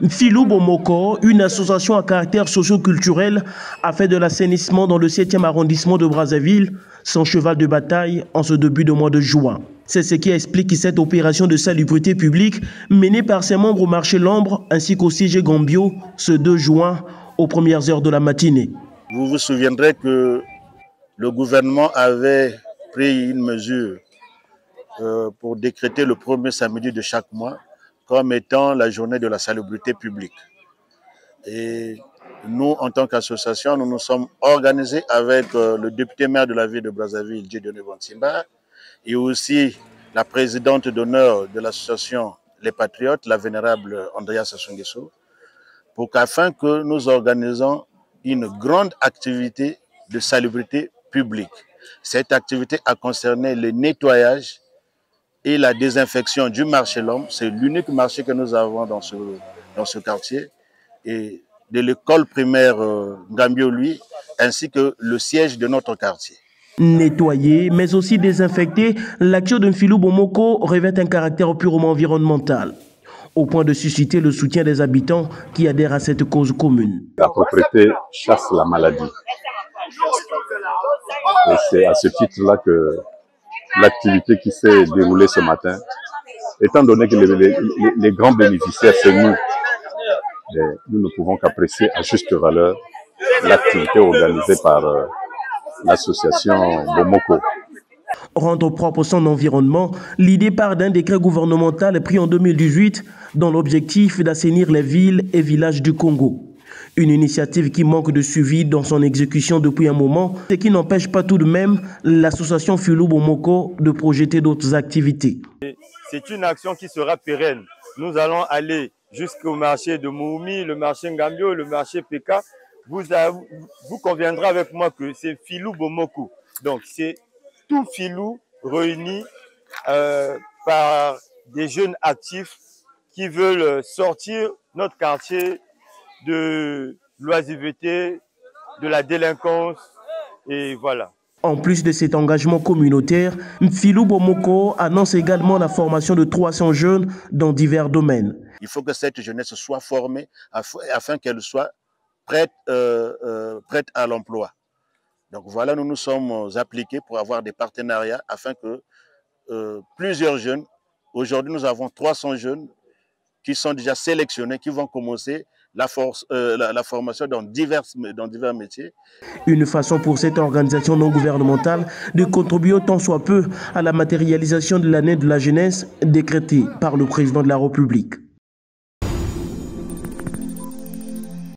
Filou Bomoko, une association à caractère socio-culturel, a fait de l'assainissement dans le 7e arrondissement de Brazzaville son cheval de bataille en ce début de mois de juin. C'est ce qui explique cette opération de salubrité publique menée par ses membres au marché L'Ombre ainsi qu'au CG Gambio ce 2 juin aux premières heures de la matinée. Vous vous souviendrez que le gouvernement avait pris une mesure pour décréter le premier samedi de chaque mois comme étant la journée de la salubrité publique. Et nous, en tant qu'association, nous nous sommes organisés avec le député maire de la ville de Brazzaville, Dieudonné Bontimba, et aussi la présidente d'honneur de l'association Les Patriotes, la vénérable Andrea Sassou Nguesso, afin que nous organisons une grande activité de salubrité publique. Cette activité a concerné le nettoyage et la désinfection du marché L'Homme. C'est l'unique marché que nous avons dans ce quartier, et de l'école primaire Gambio, lui, ainsi que le siège de notre quartier. Nettoyer, mais aussi désinfecter, l'action de Filou Bomoko revêt un caractère purement environnemental, au point de susciter le soutien des habitants qui adhèrent à cette cause commune. La propreté chasse la maladie. Et c'est à ce titre-là que l'activité qui s'est déroulée ce matin, étant donné que les grands bénéficiaires, c'est nous, nous ne pouvons qu'apprécier à juste valeur l'activité organisée par l'association Bomoko. Rendre propre son environnement, l'idée part d'un décret gouvernemental pris en 2018 dans l'objectif d'assainir les villes et villages du Congo. Une initiative qui manque de suivi dans son exécution depuis un moment, ce qui n'empêche pas tout de même l'association Filou Bomoko de projeter d'autres activités. C'est une action qui sera pérenne. Nous allons aller jusqu'au marché de Moumi, le marché Ngambio, le marché PK. Vous conviendrez avec moi que c'est Filou Bomoko. Donc c'est tout Filou réuni par des jeunes actifs qui veulent sortir notre quartier de l'oisiveté, de la délinquance, et voilà. En plus de cet engagement communautaire, Filou Bomoko annonce également la formation de 300 jeunes dans divers domaines. Il faut que cette jeunesse soit formée afin qu'elle soit prête à l'emploi. Donc voilà, nous nous sommes appliqués pour avoir des partenariats afin que plusieurs jeunes, aujourd'hui nous avons 300 jeunes qui sont déjà sélectionnés, qui vont commencer la formation dans divers métiers. Une façon pour cette organisation non gouvernementale de contribuer autant soit peu à la matérialisation de l'année de la jeunesse décrétée par le président de la République.